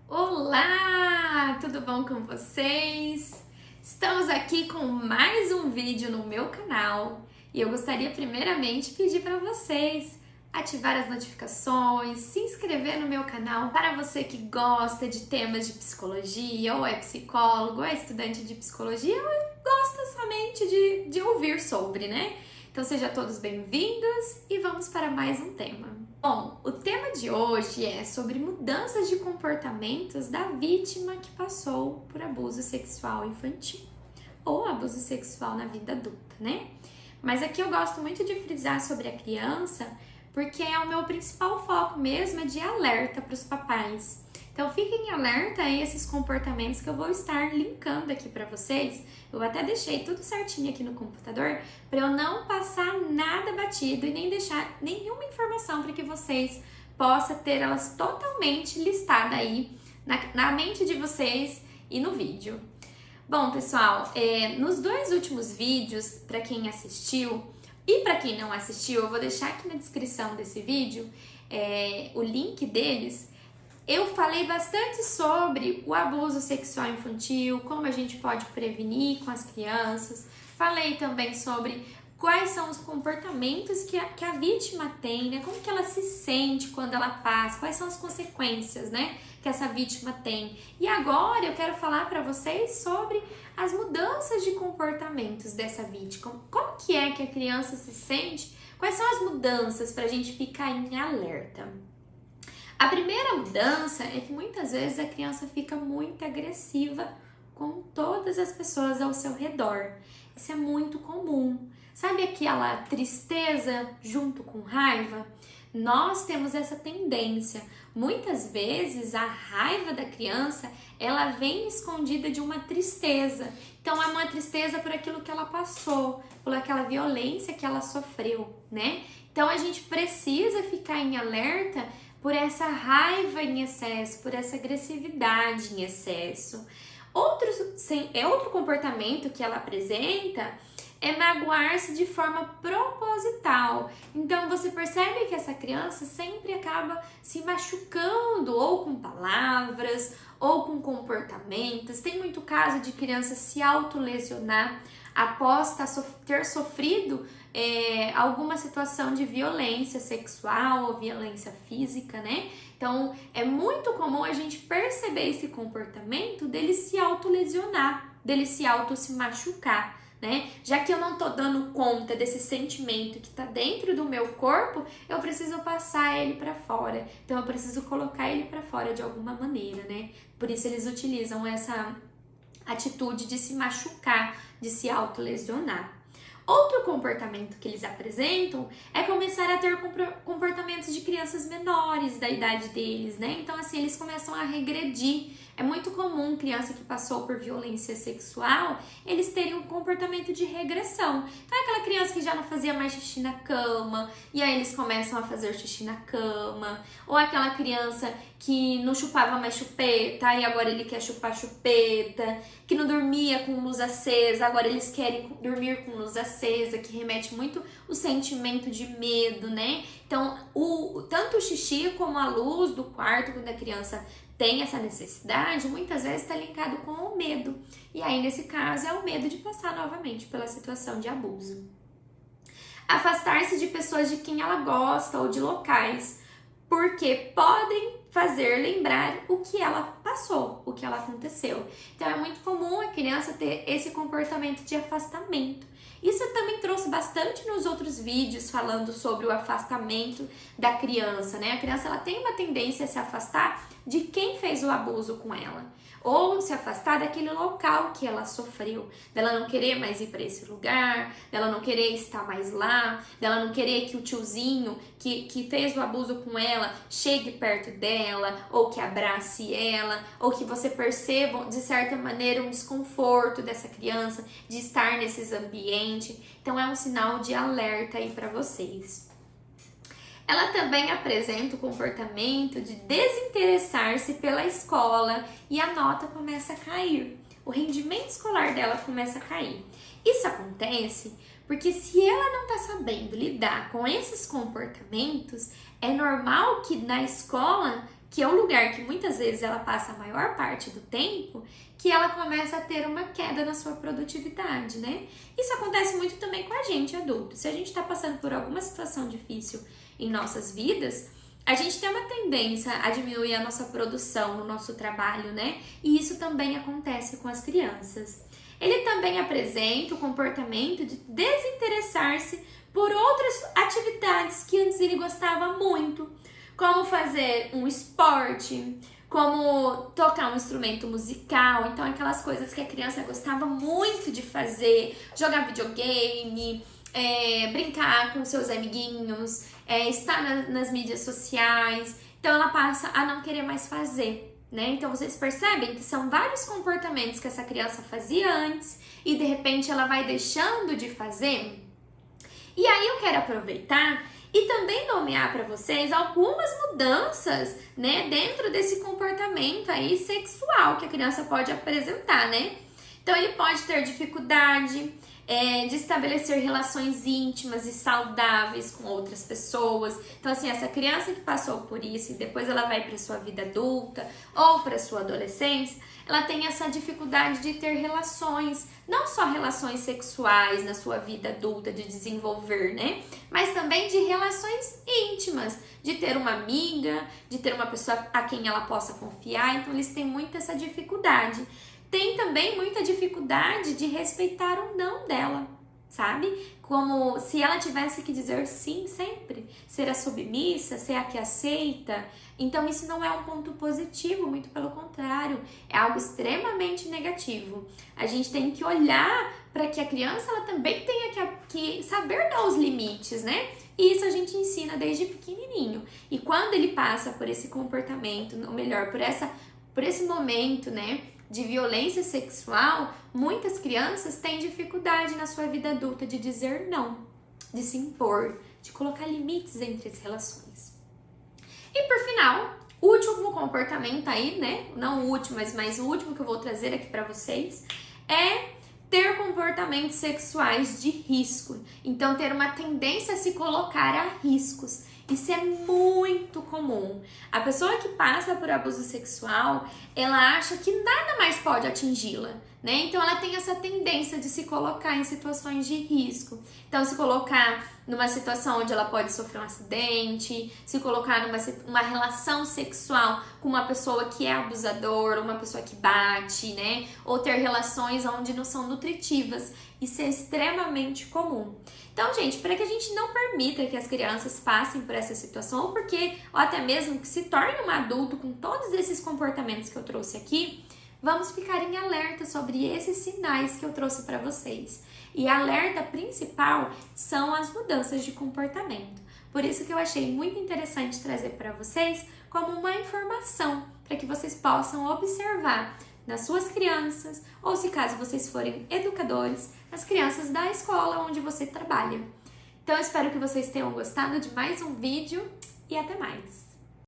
Olá, tudo bom com vocês? Estamos aqui com mais um vídeo no meu canal e eu gostaria primeiramente pedir para vocês ativar as notificações, se inscrever no meu canal para você que gosta de temas de psicologia, ou é psicólogo, ou é estudante de psicologia, ou gosta somente de ouvir sobre, né? Então sejam todos bem-vindos e vamos para mais um tema. Bom, o tema de hoje é sobre mudanças de comportamentos da vítima que passou por abuso sexual infantil ou abuso sexual na vida adulta, né? Mas aqui eu gosto muito de frisar sobre a criança porque é o meu principal foco mesmo é de alerta para os papais. Então fiquem alerta a esses comportamentos que eu vou estar linkando aqui para vocês. Eu até deixei tudo certinho aqui no computador para eu não passar nada batido e nem deixar nenhuma informação para que vocês possam ter elas totalmente listadas aí na mente de vocês e no vídeo. Bom, pessoal, nos dois últimos vídeos, para quem assistiu e para quem não assistiu, eu vou deixar aqui na descrição desse vídeo o link deles. Eu falei bastante sobre o abuso sexual infantil, como a gente pode prevenir com as crianças. Falei também sobre quais são os comportamentos que a vítima tem, né? Como que ela se sente quando ela passa, quais são as consequências, né, que essa vítima tem. E agora eu quero falar para vocês sobre as mudanças de comportamentos dessa vítima. Como que é que a criança se sente? Quais são as mudanças para a gente ficar em alerta? A primeira mudança é que muitas vezes a criança fica muito agressiva com todas as pessoas ao seu redor. Isso é muito comum. Sabe aquela tristeza junto com raiva? Nós temos essa tendência. Muitas vezes a raiva da criança, ela vem escondida de uma tristeza. Então é uma tristeza por aquilo que ela passou, por aquela violência que ela sofreu, né? Então a gente precisa ficar em alerta por essa raiva em excesso, por essa agressividade em excesso. Outro comportamento que ela apresenta é magoar-se de forma proposital. Então você percebe que essa criança sempre acaba se machucando ou com palavras ou com comportamentos. Tem muito caso de criança se autolesionar após ter sofrido alguma situação de violência sexual ou violência física, né? Então, é muito comum a gente perceber esse comportamento dele se autolesionar, dele se machucar, né? Já que eu não tô dando conta desse sentimento que tá dentro do meu corpo, eu preciso passar ele para fora. Então, eu preciso colocar ele para fora de alguma maneira, né? Por isso eles utilizam essa atitude de se machucar, de se autolesionar. Outro comportamento que eles apresentam é começar a ter comportamentos de crianças menores da idade deles, né? Então, assim, eles começam a regredir. É muito comum criança que passou por violência sexual, eles terem um comportamento de regressão. Então, é aquela criança que já não fazia mais xixi na cama, e aí eles começam a fazer xixi na cama. Ou aquela criança que não chupava mais chupeta, e agora ele quer chupar chupeta. Que não dormia com luz acesa, agora eles querem dormir com luz acesa, que remete muito o sentimento de medo, né? Então, tanto o xixi como a luz do quarto, quando a criança tem essa necessidade, muitas vezes está linkado com o medo. E aí, nesse caso, é o medo de passar novamente pela situação de abuso. Afastar-se de pessoas de quem ela gosta ou de locais, porque podem fazer lembrar o que ela passou, o que ela aconteceu. Então é muito comum a criança ter esse comportamento de afastamento. Isso eu também trouxe bastante nos outros vídeos falando sobre o afastamento da criança, né? A criança ela tem uma tendência a se afastar de quem fez o abuso com ela, ou se afastar daquele local que ela sofreu, dela não querer mais ir para esse lugar, dela não querer estar mais lá, dela não querer que o tiozinho que fez o abuso com ela chegue perto dela, ou que abrace ela, ou que você perceba de certa maneira um desconforto dessa criança de estar nesses ambientes. Então é um sinal de alerta aí para vocês. Ela também apresenta o comportamento de desinteressar-se pela escola e a nota começa a cair. O rendimento escolar dela começa a cair. Isso acontece porque se ela não está sabendo lidar com esses comportamentos, é normal que na escola que é o lugar que muitas vezes ela passa a maior parte do tempo, que ela começa a ter uma queda na sua produtividade, né? Isso acontece muito também com a gente adulto. Se a gente está passando por alguma situação difícil em nossas vidas, a gente tem uma tendência a diminuir a nossa produção no nosso trabalho, né? E isso também acontece com as crianças. Ele também apresenta o comportamento de desinteressar-se por outras atividades que antes ele gostava muito, como fazer um esporte, como tocar um instrumento musical. Então, aquelas coisas que a criança gostava muito de fazer, jogar videogame, brincar com seus amiguinhos, estar nas mídias sociais. Então, ela passa a não querer mais fazer, né? Então, vocês percebem que são vários comportamentos que essa criança fazia antes e, de repente, ela vai deixando de fazer. E aí, eu quero aproveitar e também nomear para vocês algumas mudanças, né, dentro desse comportamento aí sexual que a criança pode apresentar, né? Então, ele pode ter dificuldade de estabelecer relações íntimas e saudáveis com outras pessoas. Então, assim, essa criança que passou por isso e depois ela vai para sua vida adulta ou para sua adolescência, ela tem essa dificuldade de ter relações, não só relações sexuais na sua vida adulta, de desenvolver, né? Mas também de relações íntimas, de ter uma amiga, de ter uma pessoa a quem ela possa confiar. Então, eles têm muito essa dificuldade. Tem também muita dificuldade de respeitar o não dela, sabe? Como se ela tivesse que dizer sim sempre, ser a submissa, ser a que aceita. Então isso não é um ponto positivo, muito pelo contrário, é algo extremamente negativo. A gente tem que olhar para que a criança ela também tenha que saber dar os limites, né? E isso a gente ensina desde pequenininho. E quando ele passa por esse comportamento, ou melhor, por esse momento, né, de violência sexual, muitas crianças têm dificuldade na sua vida adulta de dizer não, de se impor, de colocar limites entre as relações. E por final, o último comportamento aí, né? Não o último, mas o último que eu vou trazer aqui para vocês é ter comportamentos sexuais de risco. Então, ter uma tendência a se colocar a riscos. Isso é muito comum. A pessoa que passa por abuso sexual, ela acha que nada mais pode atingi-la, né? Então ela tem essa tendência de se colocar em situações de risco. Então se colocar numa situação onde ela pode sofrer um acidente, se colocar numa relação sexual com uma pessoa que é abusadora, uma pessoa que bate, né? Ou ter relações onde não são nutritivas. Isso é extremamente comum. Então, gente, para que a gente não permita que as crianças passem por essa situação, ou até mesmo que se torne um adulto com todos esses comportamentos que eu trouxe aqui, vamos ficar em alerta sobre esses sinais que eu trouxe para vocês. E a alerta principal são as mudanças de comportamento. Por isso que eu achei muito interessante trazer para vocês como uma informação, para que vocês possam observar nas suas crianças, ou se caso vocês forem educadores, nas crianças da escola onde você trabalha. Então eu espero que vocês tenham gostado de mais um vídeo e até mais!